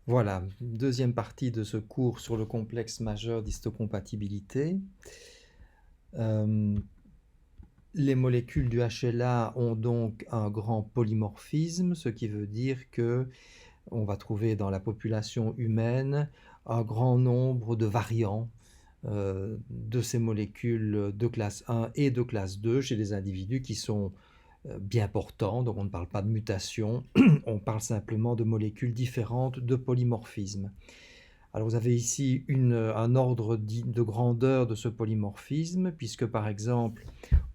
Voilà, deuxième partie de ce cours sur le complexe majeur d'histocompatibilité. Euh, les molécules du HLA ont donc un grand polymorphisme, ce qui veut dire que on va trouver dans la population humaine un grand nombre de variants de ces molécules de classe 1 et de classe 2 chez des individus qui sont bien portants, donc on ne parle pas de mutation, on parle simplement de molécules différentes de polymorphisme. Alors vous avez ici un ordre de grandeur de ce polymorphisme, puisque par exemple,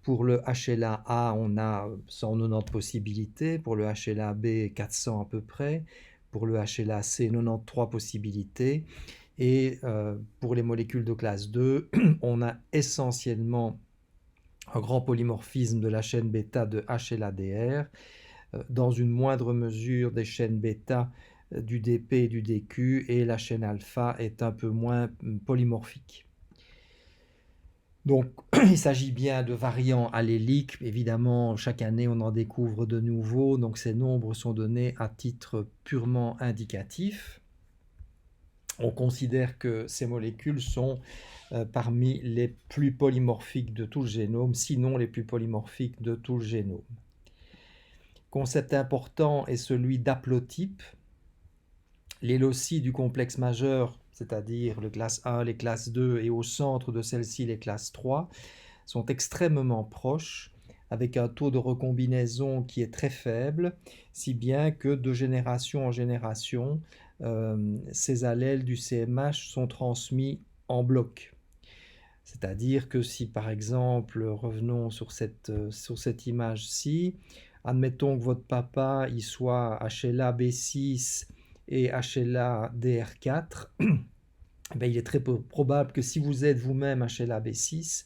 pour le HLA-A, on a 190 possibilités, pour le HLA-B, 400 à peu près, pour le HLA-C, 93 possibilités, et pour les molécules de classe 2, on a essentiellement un grand polymorphisme de la chaîne bêta de HLA-DR, dans une moindre mesure des chaînes bêta du DP et du DQ, et la chaîne alpha est un peu moins polymorphique. Donc, il s'agit bien de variants alléliques. Évidemment, chaque année, on en découvre de nouveaux. Donc, ces nombres sont donnés à titre purement indicatif. On considère que ces molécules sont parmi les plus polymorphiques de tout le génome, sinon les plus polymorphiques de tout le génome. Concept important est celui d'haplotype. Les loci du complexe majeur, c'est-à-dire le classe 1, les classes 2 et au centre de celle-ci les classes 3, sont extrêmement proches, avec un taux de recombinaison qui est très faible, si bien que de génération en génération, ces allèles du CMH sont transmis en bloc. C'est-à-dire que si par exemple, revenons sur cette image-ci, admettons que votre papa il soit HLA B6 et HLA DR4, ben, il est très probable que si vous êtes vous-même HLA B6,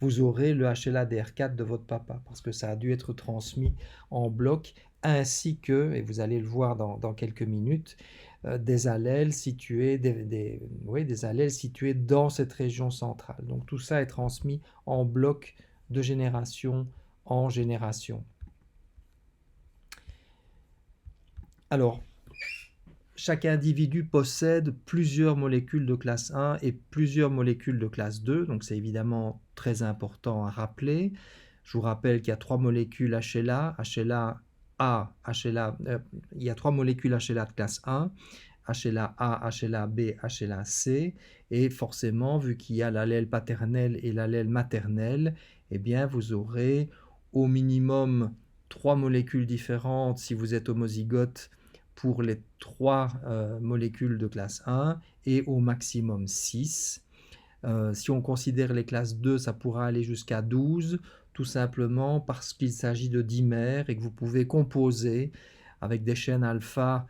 vous aurez le HLA DR4 de votre papa, parce que ça a dû être transmis en bloc, ainsi que, et vous allez le voir dans quelques minutes, des allèles situés, des allèles situés dans cette région centrale. Donc tout ça est transmis en bloc de génération en génération. Alors, chaque individu possède plusieurs molécules de classe 1 et plusieurs molécules de classe 2, donc c'est évidemment très important à rappeler. Je vous rappelle qu'il y a trois molécules HLA, HLA-A, il y a trois molécules HLA de classe 1, HLA-A, HLA-B, HLA-C, et forcément, vu qu'il y a l'allèle paternel et l'allèle maternel, eh bien, vous aurez au minimum trois molécules différentes si vous êtes homozygote pour les trois molécules de classe 1 et au maximum 6. Si on considère les classes 2, ça pourra aller jusqu'à 12, tout simplement parce qu'il s'agit de dimères et que vous pouvez composer avec des chaînes alpha.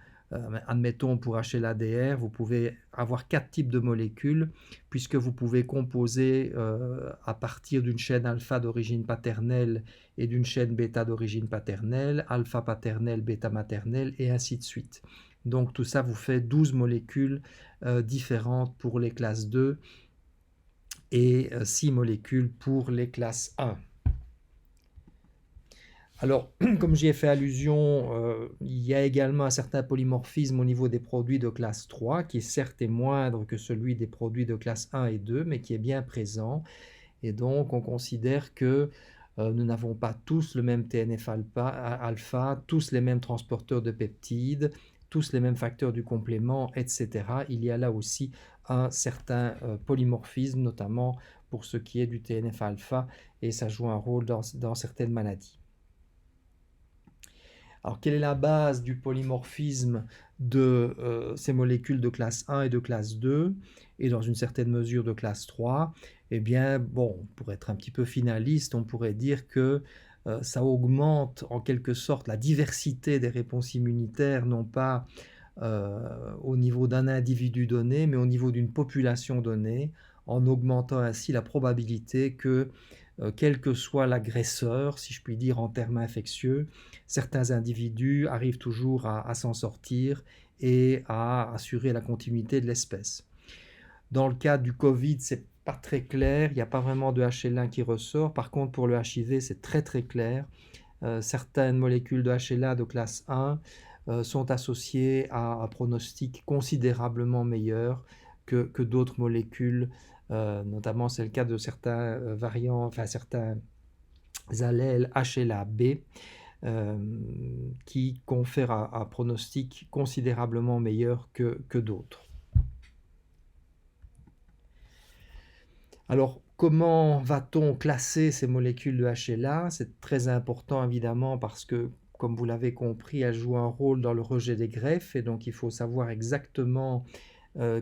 Admettons pour HLA-DR, vous pouvez avoir 4 types de molécules puisque vous pouvez composer à partir d'une chaîne alpha d'origine paternelle et d'une chaîne bêta d'origine paternelle, alpha paternelle, bêta maternelle et ainsi de suite. Donc tout ça vous fait 12 molécules différentes pour les classes 2 et 6 molécules pour les classes 1. Alors, comme j'y ai fait allusion, il y a également un certain polymorphisme au niveau des produits de classe 3, qui certes est moindre que celui des produits de classe 1 et 2, mais qui est bien présent. Et donc, on considère que nous n'avons pas tous le même TNF-alpha, tous les mêmes transporteurs de peptides, tous les mêmes facteurs du complément, etc. Il y a là aussi un certain polymorphisme, notamment pour ce qui est du TNF-alpha, et ça joue un rôle dans certaines maladies. Alors, quelle est la base du polymorphisme de ces molécules de classe 1 et de classe 2 et dans une certaine mesure de classe 3? Eh bien, bon, pour être un petit peu finaliste, on pourrait dire que ça augmente en quelque sorte la diversité des réponses immunitaires, non pas au niveau d'un individu donné, mais au niveau d'une population donnée, en augmentant ainsi la probabilité que quel que soit l'agresseur, si je puis dire en termes infectieux, certains individus arrivent toujours à s'en sortir et à assurer la continuité de l'espèce. Dans le cas du Covid, c'est pas très clair, il n'y a pas vraiment de HL1 qui ressort. Par contre, pour le HIV, c'est très très clair. Certaines molécules de HLA de classe 1 sont associés à un pronostic considérablement meilleur que d'autres molécules, notamment c'est le cas de certains variants, enfin certains allèles HLA-B, qui confèrent un pronostic considérablement meilleur que d'autres. Alors, comment va-t-on classer ces molécules de HLA? C'est très important évidemment parce que, comme vous l'avez compris, elles jouent un rôle dans le rejet des greffes et donc il faut savoir exactement,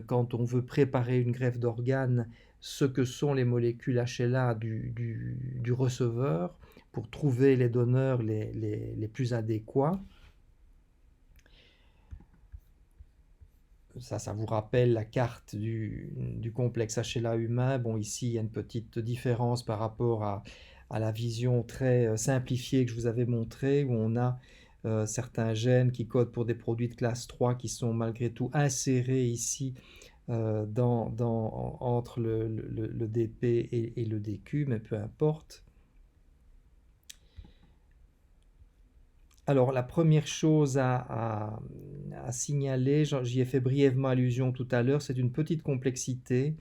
quand on veut préparer une greffe d'organes, ce que sont les molécules HLA du receveur pour trouver les donneurs les plus adéquats. Ça vous rappelle la carte du complexe HLA humain. Bon, ici, il y a une petite différence par rapport à la vision très simplifiée que je vous avais montrée, où on a certains gènes qui codent pour des produits de classe 3 qui sont malgré tout insérés ici entre le DP et le DQ, mais peu importe. Alors, la première chose à signaler, j'y ai fait brièvement allusion tout à l'heure, c'est une petite complexité.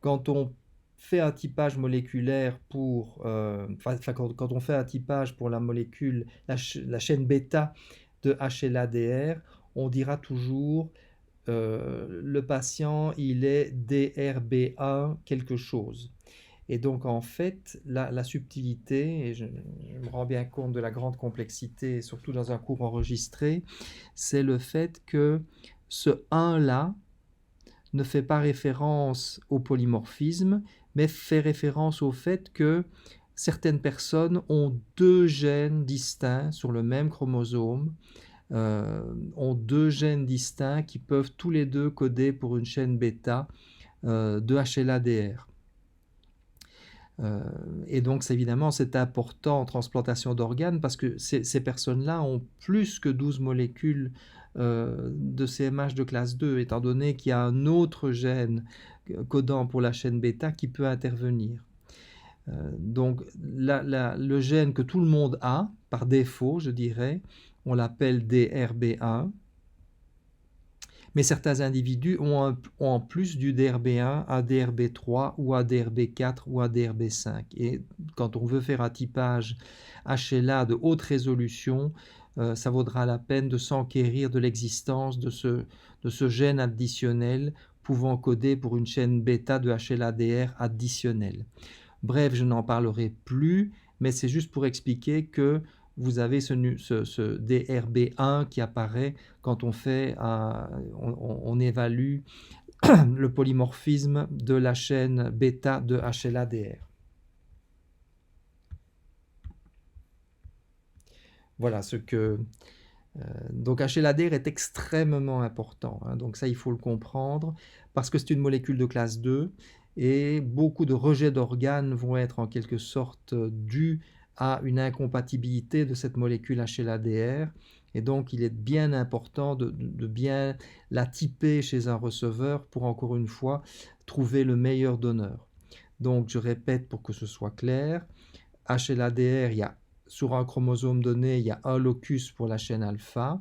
Quand on fait un typage moléculaire pour, quand on fait un typage pour la molécule, la chaîne bêta de HLA-DR, on dira toujours le patient, il est DRB1 quelque chose. Et donc, en fait, la subtilité, et je me rends bien compte de la grande complexité, surtout dans un cours enregistré, c'est le fait que ce 1-là ne fait pas référence au polymorphisme, mais fait référence au fait que certaines personnes ont deux gènes distincts sur le même chromosome, ont deux gènes distincts qui peuvent tous les deux coder pour une chaîne bêta de HLA-DR. Et donc, évidemment, c'est important en transplantation d'organes parce que ces personnes-là ont plus que 12 molécules de CMH de classe 2, étant donné qu'il y a un autre gène codant pour la chaîne bêta qui peut intervenir. Donc, le gène que tout le monde a, par défaut, je dirais, on l'appelle DRB1. Mais certains individus ont en plus du DRB1 un DRB3 ou un DRB4 ou un DRB5. Et quand on veut faire un typage HLA de haute résolution, ça vaudra la peine de s'enquérir de l'existence de ce gène additionnel pouvant coder pour une chaîne bêta de HLA-DR additionnelle. Bref, je n'en parlerai plus, mais c'est juste pour expliquer que vous avez ce DRB1 qui apparaît quand on évalue le polymorphisme de la chaîne bêta de HLA-DR. Voilà ce que... donc HLA-DR est extrêmement important, hein, donc ça il faut le comprendre, parce que c'est une molécule de classe 2, et beaucoup de rejets d'organes vont être en quelque sorte dus à une incompatibilité de cette molécule HLA-DR, et donc il est bien important de bien la typer chez un receveur pour, encore une fois, trouver le meilleur donneur. Donc je répète pour que ce soit clair, HLA-DR, sur un chromosome donné, il y a un locus pour la chaîne alpha,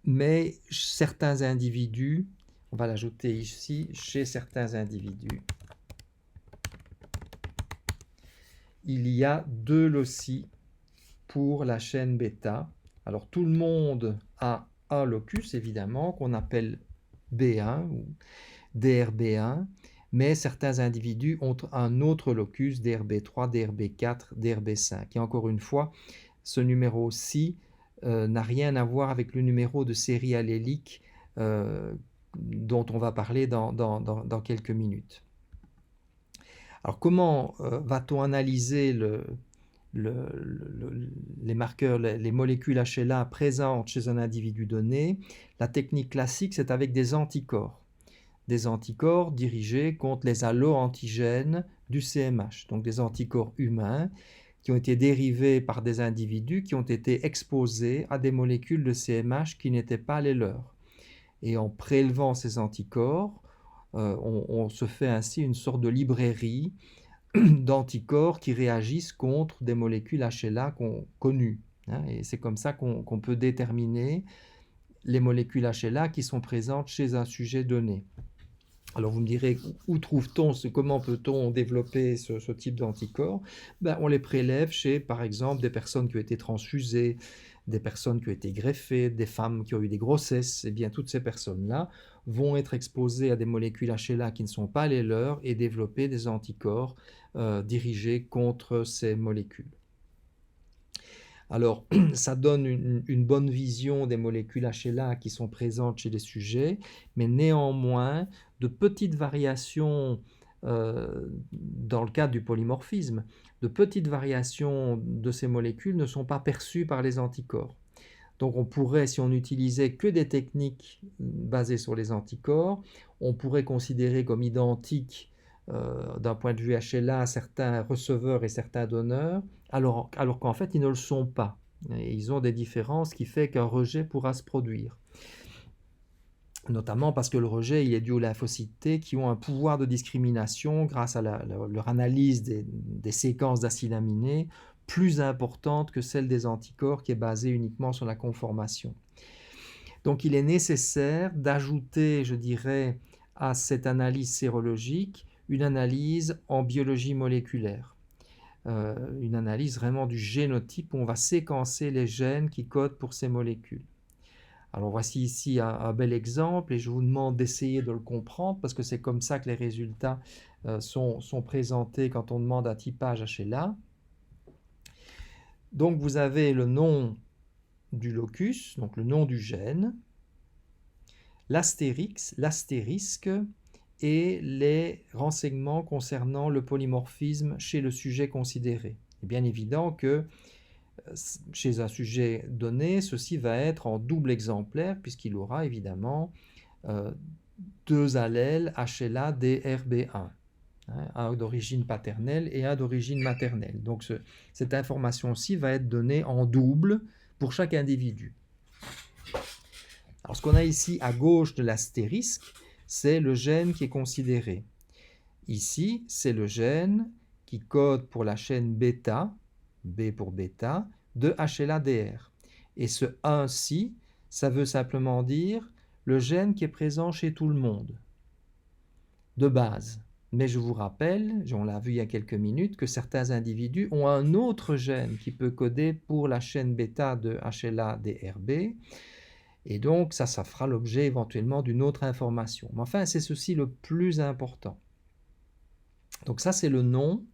mais certains individus, on va l'ajouter ici, chez certains individus, il y a deux loci pour la chaîne bêta. Alors tout le monde a un locus, évidemment, qu'on appelle B1 ou DRB1, mais certains individus ont un autre locus, DRB3, DRB4, DRB5. Et encore une fois, ce numéro-ci n'a rien à voir avec le numéro de série allélique dont on va parler dans quelques minutes. Alors comment va-t-on analyser les marqueurs, les molécules HLA présentes chez un individu donné? La technique classique, c'est avec des anticorps. Des anticorps dirigés contre les allo-antigènes du CMH, donc des anticorps humains qui ont été dérivés par des individus qui ont été exposés à des molécules de CMH qui n'étaient pas les leurs. Et en prélevant ces anticorps, on se fait ainsi une sorte de librairie d'anticorps qui réagissent contre des molécules HLA connues. hein, et c'est comme ça qu'on peut déterminer les molécules HLA qui sont présentes chez un sujet donné. Alors vous me direz, où trouve-t-on, comment peut-on développer ce type d'anticorps? Ben, on les prélève chez, par exemple, des personnes qui ont été transfusées, des personnes qui ont été greffées, des femmes qui ont eu des grossesses. Eh bien, toutes ces personnes-là vont être exposées à des molécules HLA qui ne sont pas les leurs et développer des anticorps dirigés contre ces molécules. Alors, ça donne une bonne vision des molécules HLA qui sont présentes chez les sujets, mais néanmoins, de petites variations dans le cadre du polymorphisme, de petites variations de ces molécules ne sont pas perçues par les anticorps. Donc on pourrait, si on n'utilisait que des techniques basées sur les anticorps, on pourrait considérer comme identiques d'un point de vue HLA certains receveurs et certains donneurs, alors qu'en fait ils ne le sont pas. Et ils ont des différences qui font qu'un rejet pourra se produire. Notamment parce que le rejet il est dû aux lymphocytes T qui ont un pouvoir de discrimination grâce à leur analyse des séquences d'acides aminés plus importante que celle des anticorps qui est basée uniquement sur la conformation. Donc il est nécessaire d'ajouter, je dirais, à cette analyse sérologique une analyse en biologie moléculaire. Une analyse vraiment du génotype où on va séquencer les gènes qui codent pour ces molécules. Alors voici ici un bel exemple et je vous demande d'essayer de le comprendre parce que c'est comme ça que les résultats sont présentés quand on demande un typage HLA. Donc vous avez le nom du locus, donc le nom du gène, l'astérisque et les renseignements concernant le polymorphisme chez le sujet considéré. Il est bien évident que chez un sujet donné, ceci va être en double exemplaire puisqu'il aura évidemment deux allèles HLA DRB1, un d'origine paternelle et un d'origine maternelle. Donc cette information-ci va être donnée en double pour chaque individu. Alors ce qu'on a ici à gauche de l'astérisque, c'est le gène qui est considéré. Ici, c'est le gène qui code pour la chaîne bêta, B pour bêta, de HLA-DR. Et ce 1-ci, ça veut simplement dire le gène qui est présent chez tout le monde, de base. Mais je vous rappelle, on l'a vu il y a quelques minutes, que certains individus ont un autre gène qui peut coder pour la chaîne bêta de HLA-DRB, et donc ça fera l'objet éventuellement d'une autre information. Mais enfin, c'est ceci le plus important. Donc ça, c'est le nom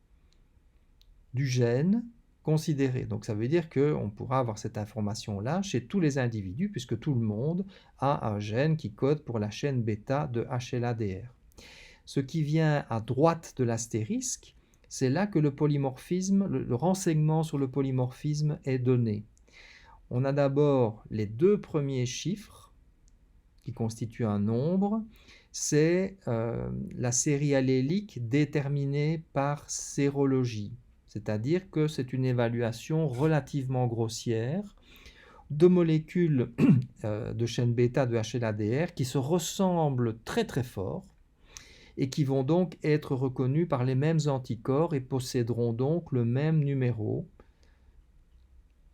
du gène considéré. Donc ça veut dire qu'on pourra avoir cette information-là chez tous les individus, puisque tout le monde a un gène qui code pour la chaîne bêta de HLA-DR. Ce qui vient à droite de l'astérisque, c'est là que le polymorphisme, le renseignement sur le polymorphisme est donné. On a d'abord les deux premiers chiffres qui constituent un nombre, c'est la série allélique déterminée par sérologie, c'est-à-dire que c'est une évaluation relativement grossière de molécules de chaîne bêta de HLA-DR qui se ressemblent très très fort et qui vont donc être reconnues par les mêmes anticorps et posséderont donc le même numéro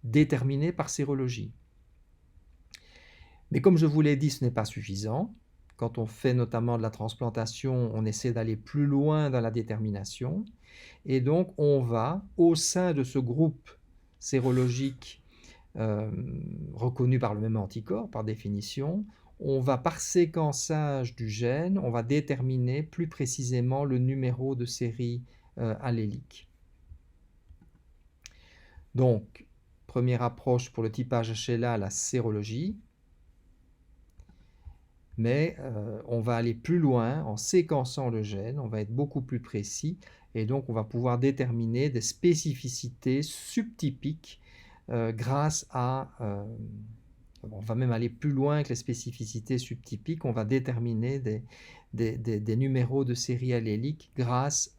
déterminé par sérologie. Mais comme je vous l'ai dit, ce n'est pas suffisant. Quand on fait notamment de la transplantation, on essaie d'aller plus loin dans la détermination. Et donc, on va, au sein de ce groupe sérologique reconnu par le même anticorps, par définition, on va, par séquençage du gène, on va déterminer plus précisément le numéro de série allélique. Donc, première approche pour le typage HLA, la sérologie. Mais on va aller plus loin en séquençant le gène, on va être beaucoup plus précis, et donc on va pouvoir déterminer des spécificités subtypiques grâce à... on va même aller plus loin que les spécificités subtypiques, on va déterminer des numéros de série allélique grâce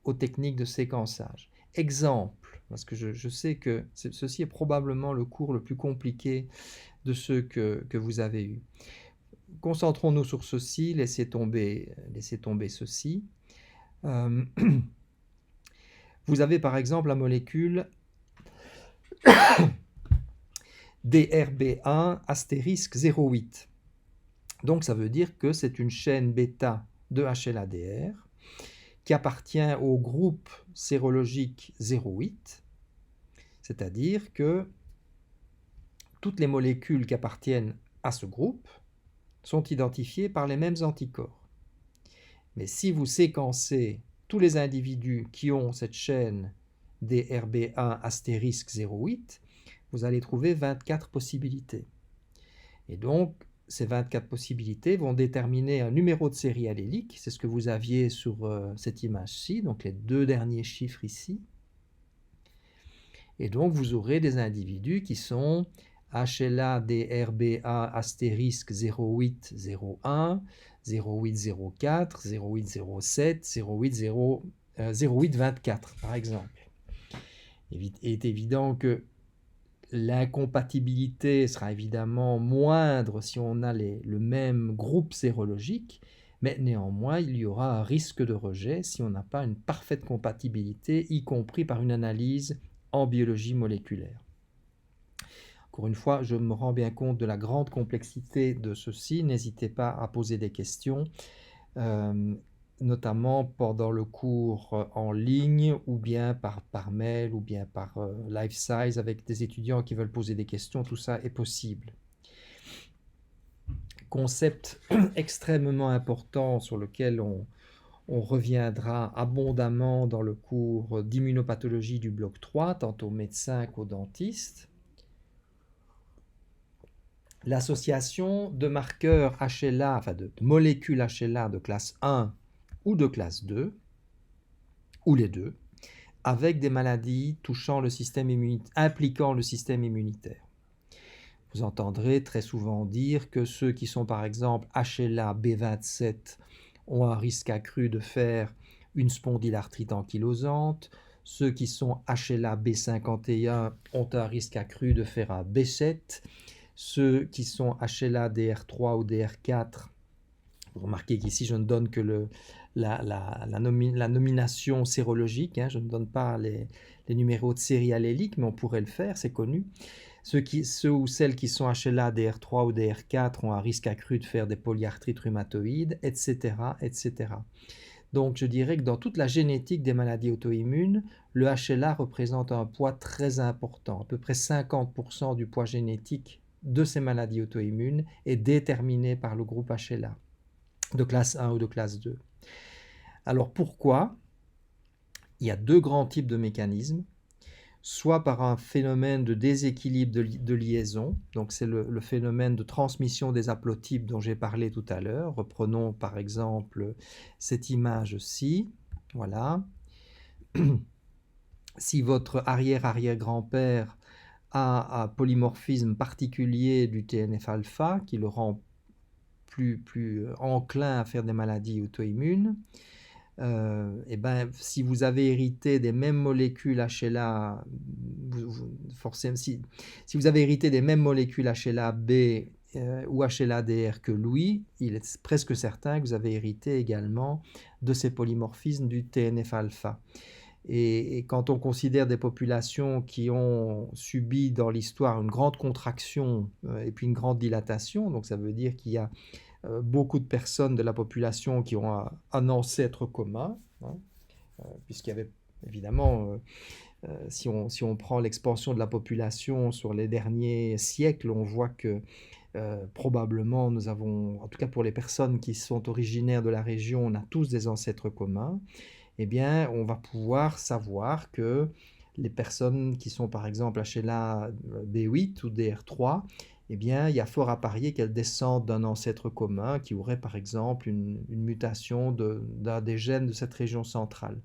aux techniques de séquençage. Exemple, parce que je sais que ceci est probablement le cours le plus compliqué de ceux que vous avez eus. Concentrons-nous sur ceci, laissez tomber ceci. Vous avez par exemple la molécule DRB1 astérisque 0,8. Donc ça veut dire que c'est une chaîne bêta de HLA-DR qui appartient au groupe sérologique 0,8, c'est-à-dire que toutes les molécules qui appartiennent à ce groupe sont identifiées par les mêmes anticorps. Mais si vous séquencez tous les individus qui ont cette chaîne DRB1 astérisque 0,8, vous allez trouver 24 possibilités. Et donc, ces 24 possibilités vont déterminer un numéro de série allélique. C'est ce que vous aviez sur cette image-ci, donc les deux derniers chiffres ici. Et donc, vous aurez des individus qui sont HLA-DRB1 astérisque 0801, 0804, 0807, 0824, par exemple. Il est évident que l'incompatibilité sera évidemment moindre si on a le même groupe sérologique, mais néanmoins, il y aura un risque de rejet si on n'a pas une parfaite compatibilité, y compris par une analyse en biologie moléculaire. Encore une fois, je me rends bien compte de la grande complexité de ceci. N'hésitez pas à poser des questions, notamment pendant le cours en ligne ou bien par mail ou bien par LifeSize avec des étudiants qui veulent poser des questions. Tout ça est possible. Concept extrêmement important sur lequel on reviendra abondamment dans le cours d'immunopathologie du bloc 3, tant aux médecins qu'aux dentistes. L'association de marqueurs HLA, enfin de molécules HLA de classe 1 ou de classe 2, ou les deux, avec des maladies touchant le système impliquant le système immunitaire. Vous entendrez très souvent dire que ceux qui sont par exemple HLA B27 ont un risque accru de faire une spondylarthrite ankylosante, ceux qui sont HLA B51 ont un risque accru de faire un B7, ceux qui sont HLA DR3 ou DR4, vous remarquez qu'ici je ne donne que la nomination sérologique, je ne donne pas les numéros de série allélique, mais on pourrait le faire, c'est connu. Ceux ou celles qui sont HLA DR3 ou DR4 ont un risque accru de faire des polyarthrites rhumatoïdes, etc., etc. Donc je dirais que dans toute la génétique des maladies auto-immunes, le HLA représente un poids très important. À peu près 50% du poids génétique de ces maladies auto-immunes est déterminé par le groupe HLA, de classe 1 ou de classe 2. Alors pourquoi? Il y a deux grands types de mécanismes. Soit par un phénomène de déséquilibre de liaison, donc c'est le phénomène de transmission des haplotypes dont j'ai parlé tout à l'heure. Reprenons par exemple cette image-ci, voilà. Si votre arrière-arrière-grand-père a un polymorphisme particulier du TNF-alpha qui le rend plus enclin à faire des maladies auto-immunes, si vous avez hérité des mêmes molécules HLA, forcément, si vous avez hérité des mêmes molécules HLA-B ou HLA-DR que lui, il est presque certain que vous avez hérité également de ces polymorphismes du TNF-alpha. Et quand on considère des populations qui ont subi dans l'histoire une grande contraction et puis une grande dilatation, donc ça veut dire qu'il y a beaucoup de personnes de la population qui ont un ancêtre commun, puisqu'il y avait évidemment, si on prend l'expansion de la population sur les derniers siècles, on voit que probablement nous avons, en tout cas pour les personnes qui sont originaires de la région, on a tous des ancêtres communs. Eh bien, on va pouvoir savoir que les personnes qui sont par exemple HLA B8 ou DR3, eh bien, il y a fort à parier qu'elles descendent d'un ancêtre commun qui aurait par exemple une mutation d'un des gènes de cette région centrale.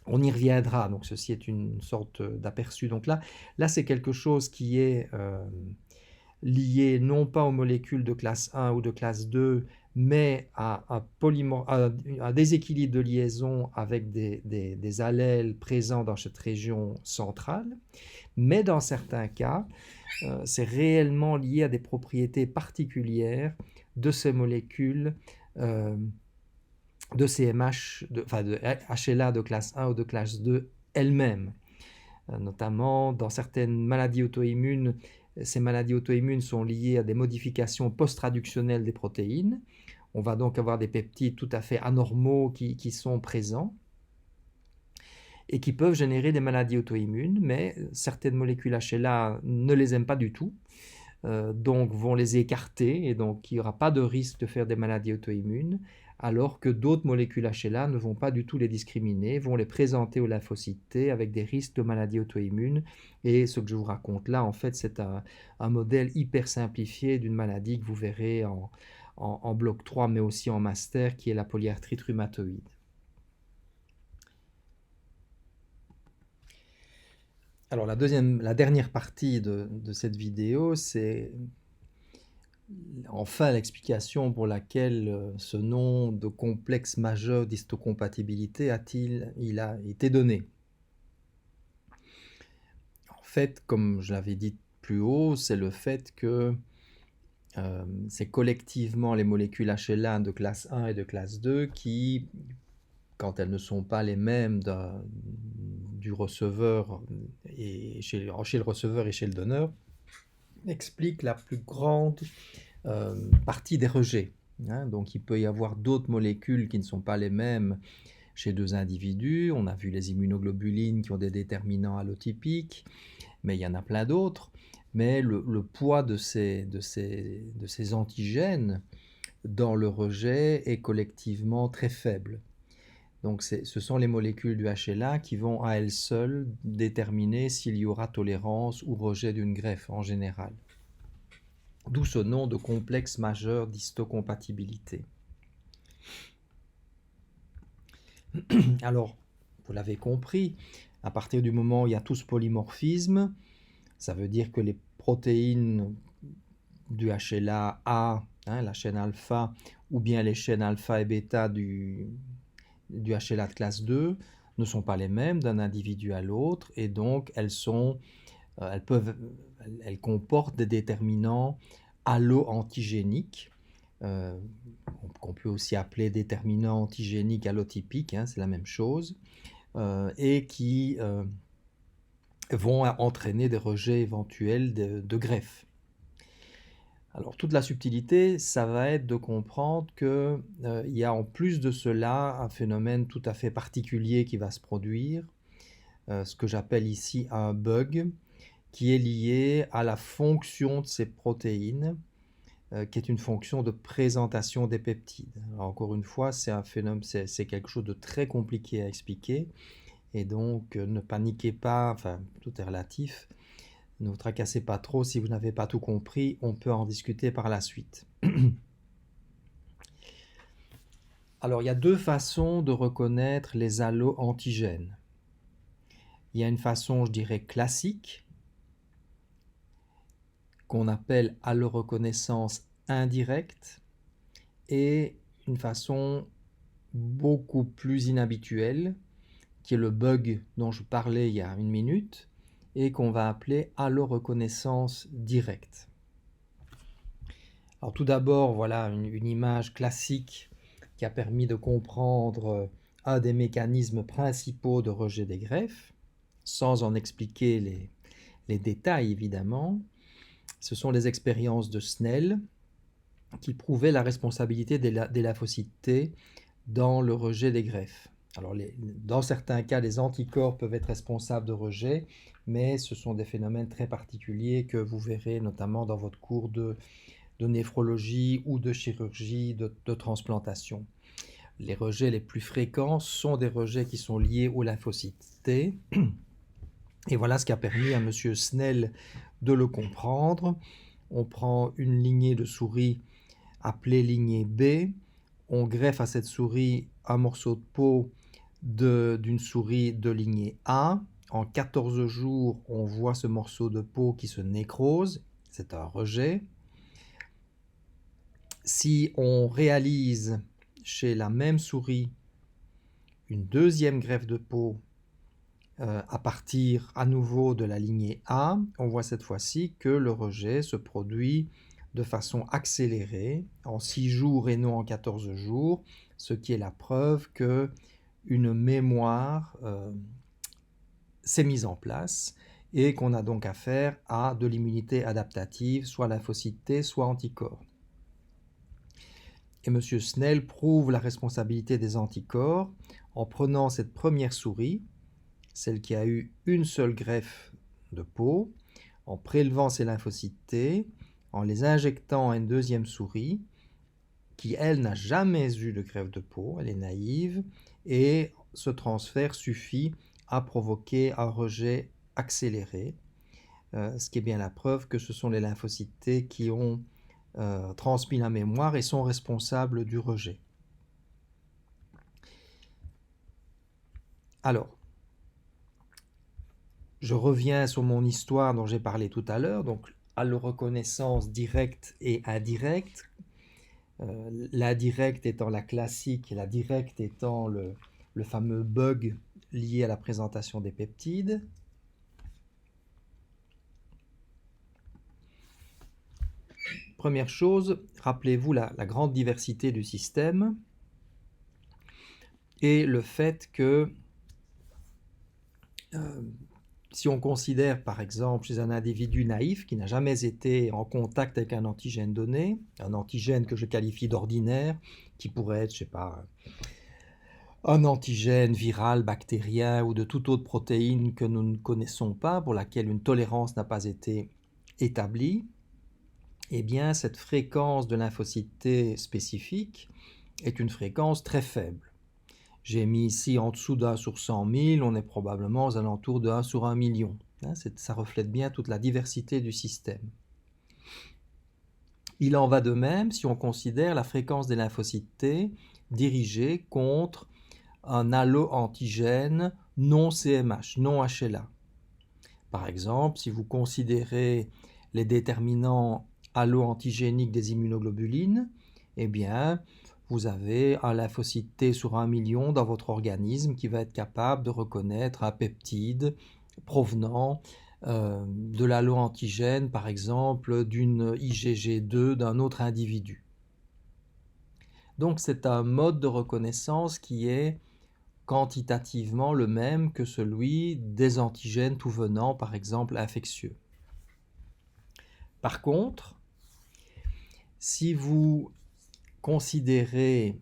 On y reviendra, donc ceci est une sorte d'aperçu. Donc là c'est quelque chose qui est lié non pas aux molécules de classe 1 ou de classe 2, mais à un déséquilibre de liaison avec des allèles présents dans cette région centrale. Mais dans certains cas, c'est réellement lié à des propriétés particulières de ces molécules de CMH, de HLA de classe 1 ou de classe 2 elles-mêmes. notamment dans certaines maladies auto-immunes. Ces maladies auto-immunes sont liées à des modifications post-traductionnelles des protéines. On va donc avoir des peptides tout à fait anormaux qui sont présents et qui peuvent générer des maladies auto-immunes, mais certaines molécules HLA ne les aiment pas du tout, donc vont les écarter, et donc il n'y aura pas de risque de faire des maladies auto-immunes, alors que d'autres molécules HLA ne vont pas du tout les discriminer, vont les présenter aux lymphocytes T avec des risques de maladies auto-immunes. Et ce que je vous raconte là, en fait, c'est un modèle hyper simplifié d'une maladie que vous verrez en bloc 3, mais aussi en master, qui est la polyarthrite rhumatoïde. Alors la dernière partie de cette vidéo, c'est enfin l'explication pour laquelle ce nom de complexe majeur d'histocompatibilité a été donné. En fait, comme je l'avais dit plus haut, c'est le fait que c'est collectivement les molécules HLA de classe 1 et de classe 2 qui, quand elles ne sont pas les mêmes du receveur et chez le receveur et chez le donneur, expliquent la plus grande partie des rejets. Donc il peut y avoir d'autres molécules qui ne sont pas les mêmes chez deux individus. On a vu les immunoglobulines qui ont des déterminants allotypiques, mais il y en a plein d'autres. Mais le poids de ces antigènes dans le rejet est collectivement très faible. Donc ce sont les molécules du HLA qui vont à elles seules déterminer s'il y aura tolérance ou rejet d'une greffe en général. D'où ce nom de complexe majeur d'histocompatibilité. Alors, vous l'avez compris, à partir du moment où il y a tout ce polymorphisme, ça veut dire que les protéines du HLA A, la chaîne alpha, ou bien les chaînes alpha et bêta du HLA de classe 2 ne sont pas les mêmes d'un individu à l'autre, et donc elles comportent des déterminants allo-antigéniques, qu'on peut aussi appeler déterminants antigéniques allotypiques, c'est la même chose, et qui vont entraîner des rejets éventuels de greffe. Alors toute la subtilité, ça va être de comprendre qu'il y a en plus de cela un phénomène tout à fait particulier qui va se produire, ce que j'appelle ici un bug, qui est lié à la fonction de ces protéines, qui est une fonction de présentation des peptides. Alors, encore une fois, c'est un phénomène, c'est quelque chose de très compliqué à expliquer, et donc ne paniquez pas, enfin tout est relatif. Ne vous tracassez pas trop, si vous n'avez pas tout compris, on peut en discuter par la suite. Alors, il y a deux façons de reconnaître les allo-antigènes. Il y a une façon, je dirais, classique, qu'on appelle allo-reconnaissance indirecte, et une façon beaucoup plus inhabituelle, qui est le bug dont je parlais il y a une minute, et qu'on va appeler allo-reconnaissance directe. Alors tout d'abord, voilà une image classique qui a permis de comprendre un des mécanismes principaux de rejet des greffes, sans en expliquer les détails évidemment. Ce sont les expériences de Snell qui prouvaient la responsabilité des lymphocytes T dans le rejet des greffes. Alors, dans certains cas, les anticorps peuvent être responsables de rejet, mais ce sont des phénomènes très particuliers que vous verrez notamment dans votre cours de néphrologie ou de chirurgie de transplantation. Les rejets les plus fréquents sont des rejets qui sont liés aux lymphocytes T. Et voilà ce qui a permis à M. Snell de le comprendre. On prend une lignée de souris appelée lignée B, on greffe à cette souris un morceau de peau d'une souris de lignée A. En 14 jours, on voit ce morceau de peau qui se nécrose, c'est un rejet. Si on réalise chez la même souris une deuxième greffe de peau à partir à nouveau de la lignée A, on voit cette fois-ci que le rejet se produit de façon accélérée, en 6 jours et non en 14 jours, ce qui est la preuve que une mémoire s'est mise en place et qu'on a donc affaire à de l'immunité adaptative, soit lymphocytes T, soit anticorps. Et M. Snell prouve la responsabilité des anticorps en prenant cette première souris, celle qui a eu une seule greffe de peau, en prélevant ses lymphocytes T, en les injectant à une deuxième souris, qui, elle, n'a jamais eu de greffe de peau, elle est naïve, et ce transfert suffit à provoquer un rejet accéléré, ce qui est bien la preuve que ce sont les lymphocytes T qui ont transmis la mémoire et sont responsables du rejet. Alors, je reviens sur mon histoire dont j'ai parlé tout à l'heure, donc alloreconnaissance directe et indirecte. La directe étant la classique et la directe étant le fameux bug lié à la présentation des peptides. Première chose, rappelez-vous la grande diversité du système et le fait que si on considère par exemple chez un individu naïf qui n'a jamais été en contact avec un antigène donné, un antigène que je qualifie d'ordinaire, qui pourrait être, je sais pas, un antigène viral, bactérien ou de toute autre protéine que nous ne connaissons pas, pour laquelle une tolérance n'a pas été établie, eh bien cette fréquence de lymphocytes T spécifique est une fréquence très faible. J'ai mis ici en dessous d'1 sur 100 000, on est probablement aux alentours de 1 sur 1 million. Ça reflète bien toute la diversité du système. Il en va de même si on considère la fréquence des lymphocytes T dirigée contre un allo-antigène non CMH, non HLA. Par exemple, si vous considérez les déterminants allo-antigéniques des immunoglobulines, eh bien, vous avez un lymphocyte T sur 1 million dans votre organisme qui va être capable de reconnaître un peptide provenant de l'allo-antigène, par exemple, d'une IgG2 d'un autre individu. Donc c'est un mode de reconnaissance qui est quantitativement le même que celui des antigènes tout venant, par exemple, infectieux. Par contre, si vous considérez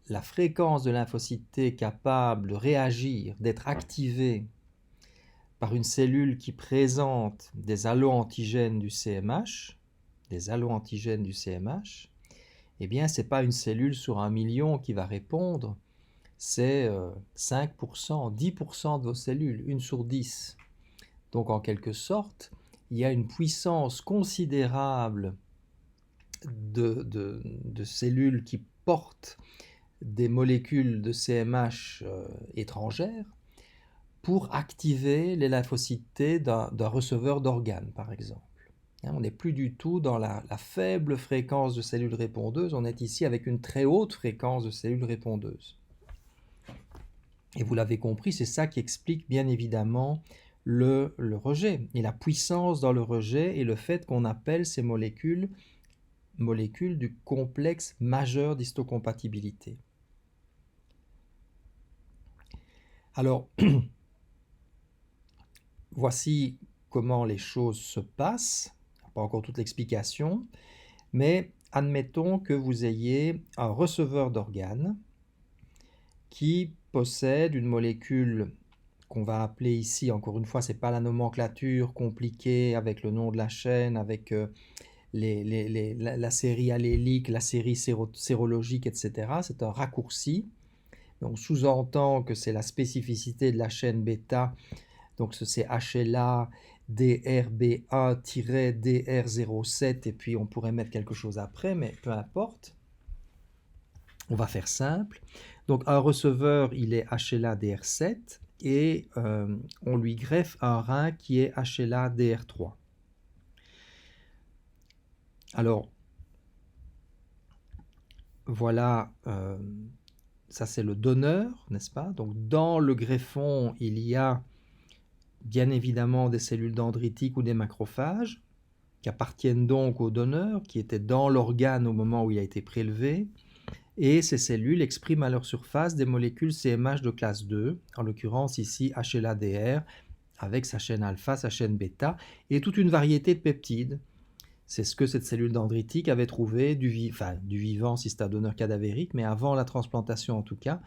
la fréquence de lymphocytes T capable de réagir, d'être activée par une cellule qui présente des allo-antigènes du CMH, eh bien, ce n'est pas une cellule sur 1 million qui va répondre, c'est 5%, 10% de vos cellules, 1 sur 10. Donc, en quelque sorte, il y a une puissance considérable de cellules qui portent des molécules de CMH étrangères pour activer les lymphocytes T d'un receveur d'organes, par exemple. On n'est plus du tout dans la faible fréquence de cellules répondeuses, on est ici avec une très haute fréquence de cellules répondeuses. Et vous l'avez compris, c'est ça qui explique bien évidemment le rejet, et la puissance dans le rejet et le fait qu'on appelle ces molécules du complexe majeur d'histocompatibilité. Alors, voici comment les choses se passent, pas encore toute l'explication, mais admettons que vous ayez un receveur d'organes qui possède une molécule qu'on va appeler ici, encore une fois, ce n'est pas la nomenclature compliquée avec le nom de la chaîne, avec la série allélique, la série sérologique, etc. C'est un raccourci. On sous-entend que c'est la spécificité de la chaîne bêta, donc c'est HLA DRB1-DR07, et puis on pourrait mettre quelque chose après, mais peu importe. On va faire simple. Donc un receveur, il est HLA DR7, et on lui greffe un rein qui est HLA DR3. Alors, voilà, ça c'est le donneur, n'est-ce pas? Donc dans le greffon, il y a bien évidemment des cellules dendritiques ou des macrophages qui appartiennent donc au donneur, qui était dans l'organe au moment où il a été prélevé. et ces cellules expriment à leur surface des molécules CMH de classe 2, en l'occurrence ici HLA-DR, avec sa chaîne alpha, sa chaîne bêta, et toute une variété de peptides. C'est ce que cette cellule dendritique avait trouvé du vivant si c'est un donneur cadavérique, mais avant la transplantation en tout cas.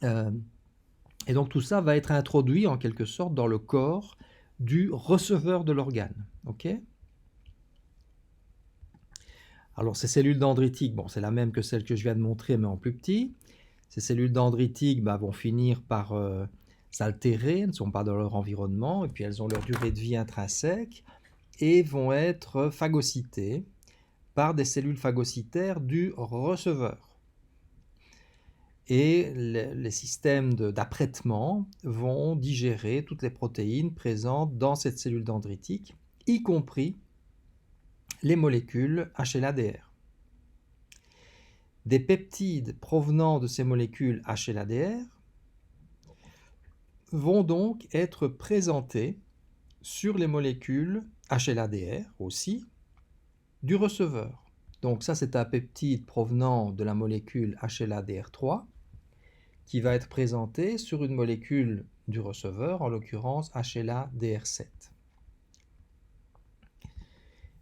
Et donc tout ça va être introduit en quelque sorte dans le corps du receveur de l'organe. Okay, alors ces cellules dendritiques, bon, c'est la même que celle que je viens de montrer, mais en plus petit. Ces cellules dendritiques vont finir par s'altérer, elles ne sont pas dans leur environnement, et puis elles ont leur durée de vie intrinsèque, et vont être phagocytées par des cellules phagocytaires du receveur. Et les systèmes d'apprêtement vont digérer toutes les protéines présentes dans cette cellule dendritique, y compris les molécules HLA-DR. Des peptides provenant de ces molécules HLA-DR vont donc être présentés sur les molécules HLA-DR aussi du receveur. Donc ça, c'est un peptide provenant de la molécule HLA-DR3 qui va être présenté sur une molécule du receveur, en l'occurrence HLA-DR7.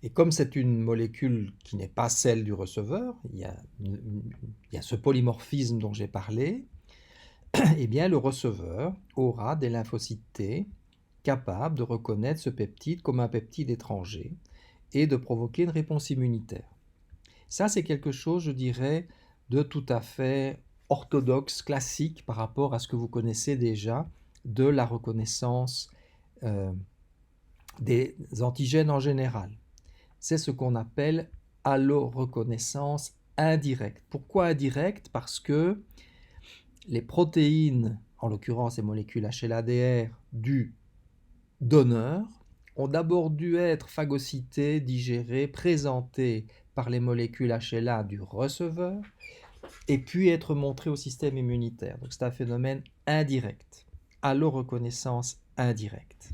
Et comme c'est une molécule qui n'est pas celle du receveur, il y a ce polymorphisme dont j'ai parlé, eh bien le receveur aura des lymphocytes T capables de reconnaître ce peptide comme un peptide étranger et de provoquer une réponse immunitaire. Ça, c'est quelque chose, je dirais, de tout à fait orthodoxe, classique par rapport à ce que vous connaissez déjà de la reconnaissance des antigènes en général. C'est ce qu'on appelle alloreconnaissance indirecte. Pourquoi indirecte? Parce que les protéines, en l'occurrence les molécules HLA-DR du donneur, ont d'abord dû être phagocytées, digérées, présentées par les molécules HLA du receveur, et puis être montrées au système immunitaire. Donc c'est un phénomène indirect, alloreconnaissance indirecte.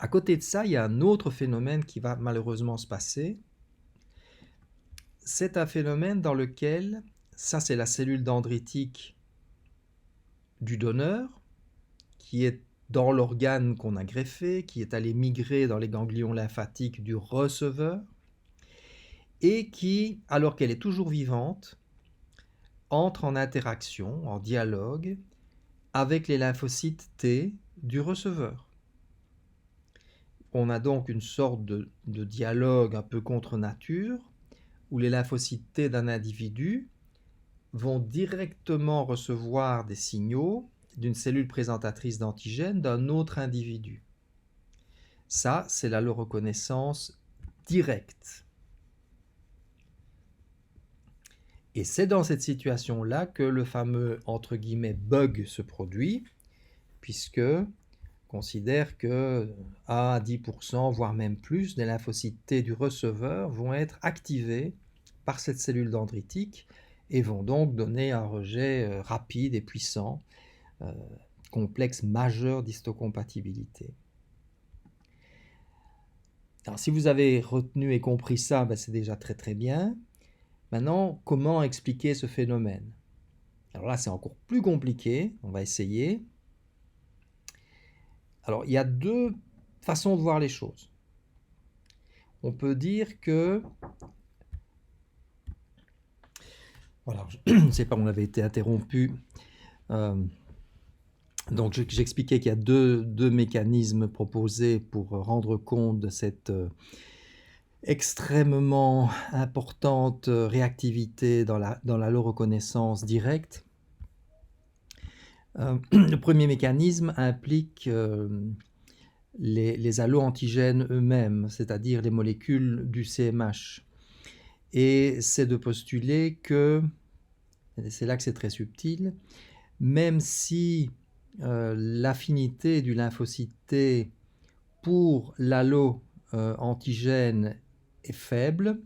À côté de ça, il y a un autre phénomène qui va malheureusement se passer. C'est un phénomène dans lequel, ça c'est la cellule dendritique du donneur, qui est dans l'organe qu'on a greffé, qui est allé migrer dans les ganglions lymphatiques du receveur, et qui, alors qu'elle est toujours vivante, entre en interaction, en dialogue, avec les lymphocytes T du receveur. On a donc une sorte de dialogue un peu contre nature, où les lymphocytes T d'un individu vont directement recevoir des signaux d'une cellule présentatrice d'antigènes d'un autre individu. Ça, c'est l'alloreconnaissance directe. Et c'est dans cette situation-là que le fameux, entre guillemets, bug se produit, puisque considère que à 10%, voire même plus, des lymphocytes T du receveur vont être activés par cette cellule dendritique et vont donc donner un rejet rapide et puissant, complexe majeur d'histocompatibilité. Alors, si vous avez retenu et compris ça, c'est déjà très très bien. Maintenant, comment expliquer ce phénomène? Alors là, c'est encore plus compliqué, on va essayer. Alors, il y a deux façons de voir les choses. On peut dire que... Voilà, je ne sais pas, on avait été interrompu. Donc, j'expliquais qu'il y a deux mécanismes proposés pour rendre compte de cette extrêmement importante réactivité dans l'alloreconnaissance directe. Le premier mécanisme implique les allo-antigènes eux-mêmes, c'est-à-dire les molécules du CMH. Et c'est de postuler que, et c'est là que c'est très subtil, même si l'affinité du lymphocyte T pour l'allo-antigène est faible,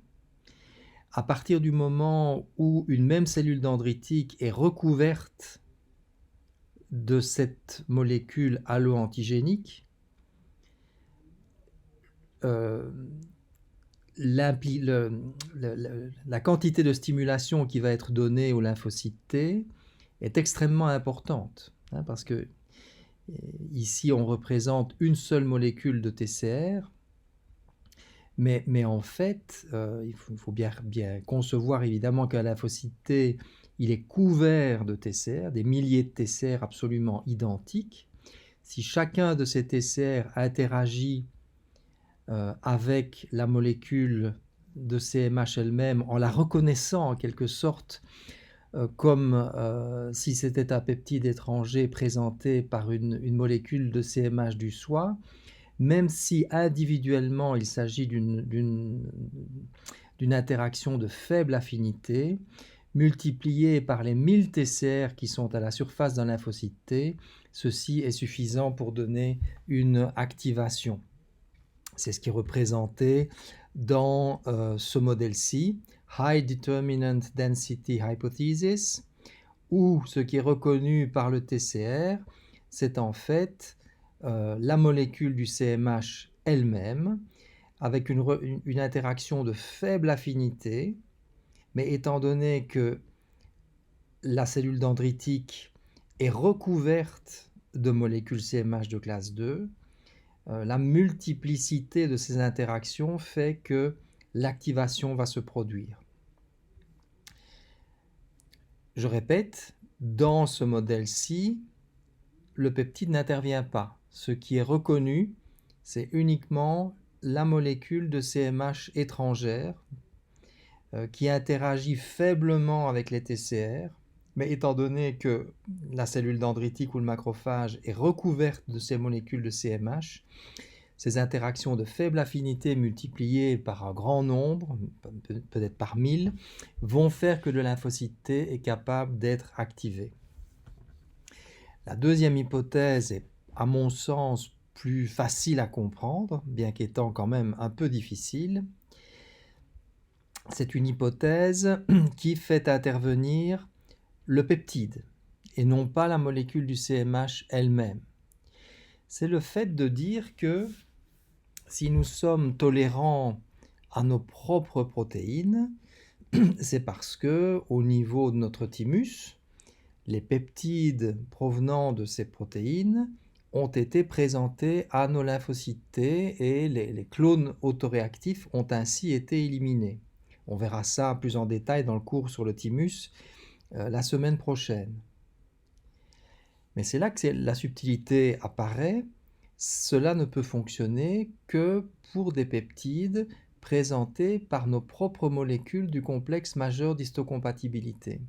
à partir du moment où une même cellule dendritique est recouverte de cette molécule allo-antigénique, la quantité de stimulation qui va être donnée au lymphocyte T est extrêmement importante, hein, parce que ici on représente une seule molécule de TCR, mais en fait, il faut bien concevoir évidemment qu'un lymphocyte T, il est couvert de TCR, des milliers de TCR absolument identiques. Si chacun de ces TCR interagit avec la molécule de CMH elle-même en la reconnaissant en quelque sorte comme si c'était un peptide étranger présenté par une molécule de CMH du soi, même si individuellement il s'agit d'une interaction de faible affinité, multipliée par les 1000 TCR qui sont à la surface d'un lymphocyte T, ceci est suffisant pour donner une activation. C'est ce qui est représenté dans ce modèle-ci, High Determinant Density Hypothesis, où ce qui est reconnu par le TCR, c'est en fait la molécule du CMH elle-même, avec une interaction de faible affinité, mais étant donné que la cellule dendritique est recouverte de molécules CMH de classe 2, la multiplicité de ces interactions fait que l'activation va se produire. Je répète, dans ce modèle-ci, le peptide n'intervient pas. Ce qui est reconnu, c'est uniquement la molécule de CMH étrangère qui interagit faiblement avec les TCR, mais étant donné que la cellule dendritique ou le macrophage est recouverte de ces molécules de CMH, ces interactions de faible affinité multipliées par un grand nombre, peut-être par 1000, vont faire que le lymphocyte T est capable d'être activé. La deuxième hypothèse est, à mon sens, plus facile à comprendre, bien qu'étant quand même un peu difficile. C'est une hypothèse qui fait intervenir le peptide et non pas la molécule du CMH elle-même. C'est le fait de dire que si nous sommes tolérants à nos propres protéines, c'est parce que au niveau de notre thymus, les peptides provenant de ces protéines ont été présentés à nos lymphocytes T et les clones autoréactifs ont ainsi été éliminés. On verra ça plus en détail dans le cours sur le thymus la semaine prochaine. Mais c'est là que la subtilité apparaît. Cela ne peut fonctionner que pour des peptides présentés par nos propres molécules du complexe majeur d'histocompatibilité.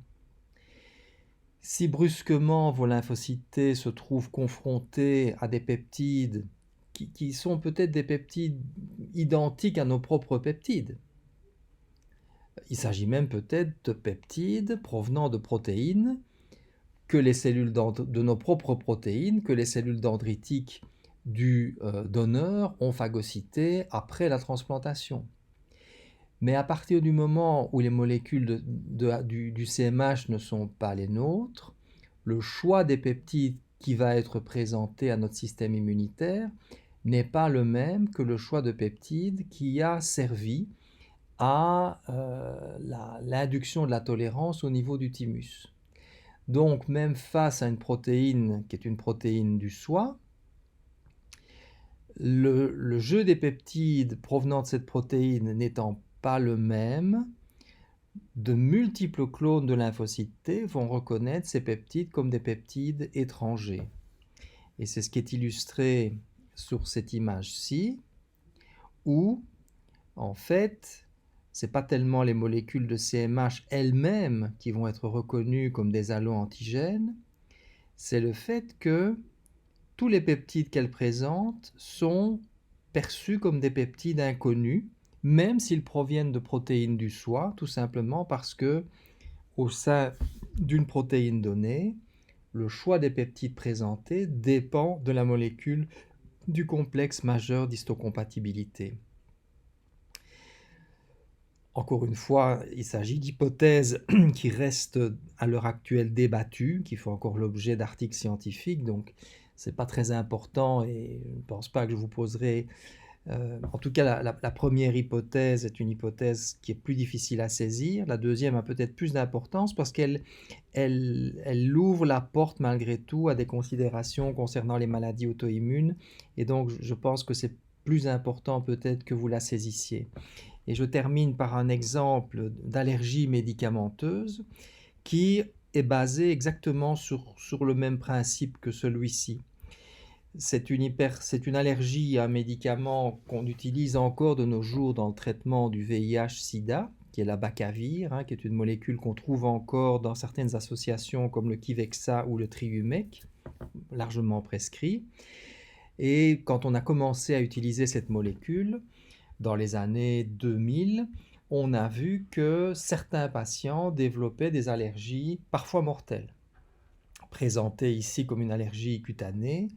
Si brusquement vos lymphocytes T se trouvent confrontés à des peptides qui sont peut-être des peptides identiques à nos propres peptides, il s'agit même peut-être de peptides provenant de protéines que les cellules de nos propres protéines, que les cellules dendritiques du donneur ont phagocytées après la transplantation. Mais à partir du moment où les molécules du CMH ne sont pas les nôtres, le choix des peptides qui va être présenté à notre système immunitaire n'est pas le même que le choix de peptides qui a servi à l'induction de la tolérance au niveau du thymus. Donc, même face à une protéine qui est une protéine du soi, le jeu des peptides provenant de cette protéine n'étant pas le même, de multiples clones de lymphocytes T vont reconnaître ces peptides comme des peptides étrangers. Et c'est ce qui est illustré sur cette image-ci, où, en fait, ce n'est pas tellement les molécules de CMH elles-mêmes qui vont être reconnues comme des allo-antigènes, c'est le fait que tous les peptides qu'elles présentent sont perçus comme des peptides inconnus, même s'ils proviennent de protéines du soi, tout simplement parce que, au sein d'une protéine donnée, le choix des peptides présentés dépend de la molécule du complexe majeur d'histocompatibilité. Encore une fois, il s'agit d'hypothèses qui restent à l'heure actuelle débattues, qui font encore l'objet d'articles scientifiques, donc ce n'est pas très important et je ne pense pas que je vous poserai En tout cas, la première hypothèse est une hypothèse qui est plus difficile à saisir. La deuxième a peut-être plus d'importance parce qu'elle ouvre la porte malgré tout à des considérations concernant les maladies auto-immunes. Et donc, je pense que c'est plus important peut-être que vous la saisissiez. Et je termine par un exemple d'allergie médicamenteuse qui est basé exactement sur le même principe que celui-ci. C'est une allergie à un médicament qu'on utilise encore de nos jours dans le traitement du VIH-Sida, qui est la bacavir, qui est une molécule qu'on trouve encore dans certaines associations comme le Kivexa ou le Triumec, largement prescrit. Et quand on a commencé à utiliser cette molécule, dans les années 2000, on a vu que certains patients développaient des allergies parfois mortelles, présentées ici comme une allergie cutanée,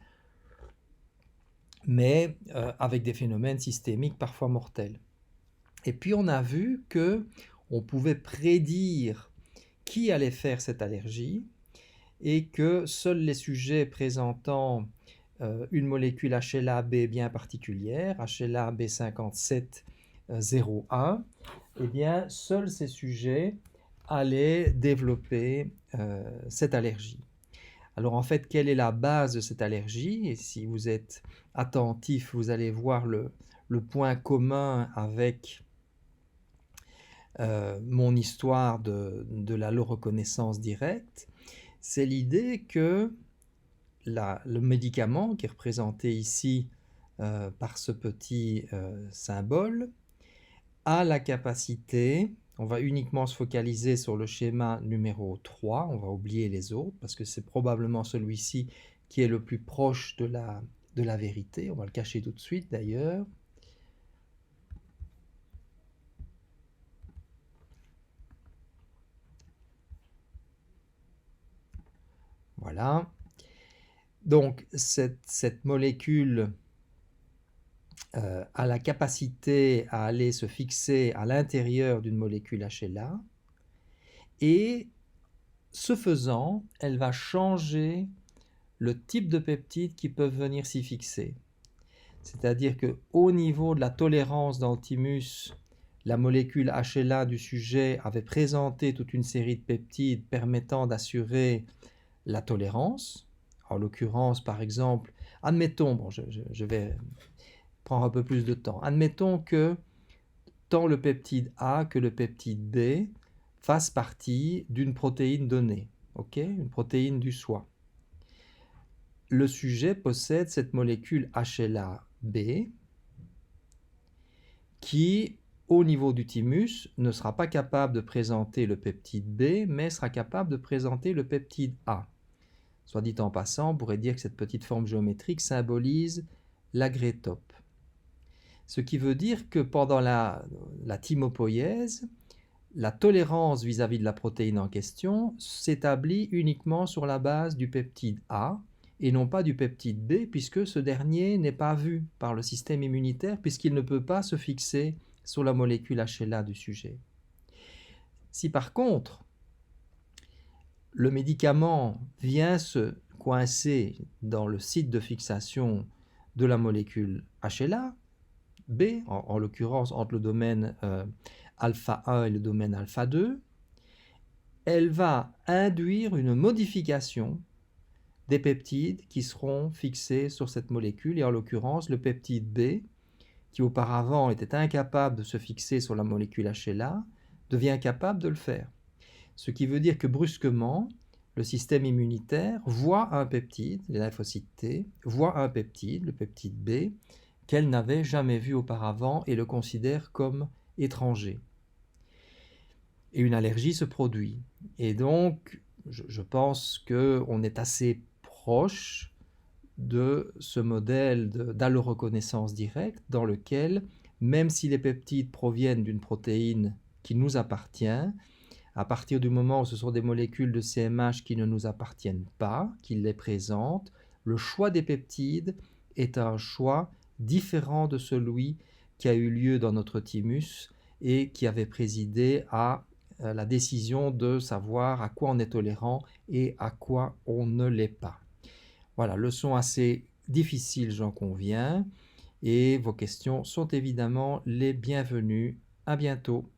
mais avec des phénomènes systémiques parfois mortels. Et puis on a vu que on pouvait prédire qui allait faire cette allergie et que seuls les sujets présentant une molécule HLA-B bien particulière, HLA-B5701, eh bien, seuls ces sujets allaient développer cette allergie. Alors en fait, quelle est la base de cette allergie? Et si vous êtes attentif, vous allez voir le point commun avec mon histoire de l'alloreconnaissance directe. C'est l'idée que le médicament qui est représenté ici par ce petit symbole a la capacité, on va uniquement se focaliser sur le schéma numéro 3, on va oublier les autres parce que c'est probablement celui-ci qui est le plus proche de la vérité, on va le cacher tout de suite d'ailleurs. Voilà. Donc cette molécule a la capacité à aller se fixer à l'intérieur d'une molécule HLA et ce faisant, elle va changer le type de peptides qui peuvent venir s'y fixer. C'est-à-dire qu'au niveau de la tolérance dans le thymus, la molécule HLA du sujet avait présenté toute une série de peptides permettant d'assurer la tolérance. En l'occurrence, par exemple, admettons, bon, je vais prendre un peu plus de temps, admettons que tant le peptide A que le peptide B fassent partie d'une protéine donnée, une protéine du soi. Le sujet possède cette molécule HLA-B qui, au niveau du thymus, ne sera pas capable de présenter le peptide B, mais sera capable de présenter le peptide A. Soit dit en passant, on pourrait dire que cette petite forme géométrique symbolise l'agrétope. Ce qui veut dire que pendant la thymopoïèse, la tolérance vis-à-vis de la protéine en question s'établit uniquement sur la base du peptide A et non pas du peptide B, puisque ce dernier n'est pas vu par le système immunitaire, puisqu'il ne peut pas se fixer sur la molécule HLA du sujet. Si par contre, le médicament vient se coincer dans le site de fixation de la molécule HLA, B, en l'occurrence entre le domaine alpha 1 et le domaine alpha 2, elle va induire une modification des peptides qui seront fixés sur cette molécule, et en l'occurrence le peptide B, qui auparavant était incapable de se fixer sur la molécule HLA, devient capable de le faire. Ce qui veut dire que brusquement, le système immunitaire voit un peptide, les lymphocytes T, voit un peptide, le peptide B, qu'elle n'avait jamais vu auparavant et le considère comme étranger. Et une allergie se produit. Et donc, je pense qu'on est assez proche de ce modèle d'alloreconnaissance directe dans lequel, même si les peptides proviennent d'une protéine qui nous appartient, à partir du moment où ce sont des molécules de CMH qui ne nous appartiennent pas, qui les présentent, le choix des peptides est un choix différent de celui qui a eu lieu dans notre thymus et qui avait présidé à la décision de savoir à quoi on est tolérant et à quoi on ne l'est pas. Voilà, leçon assez difficile, j'en conviens, et vos questions sont évidemment les bienvenues. À bientôt.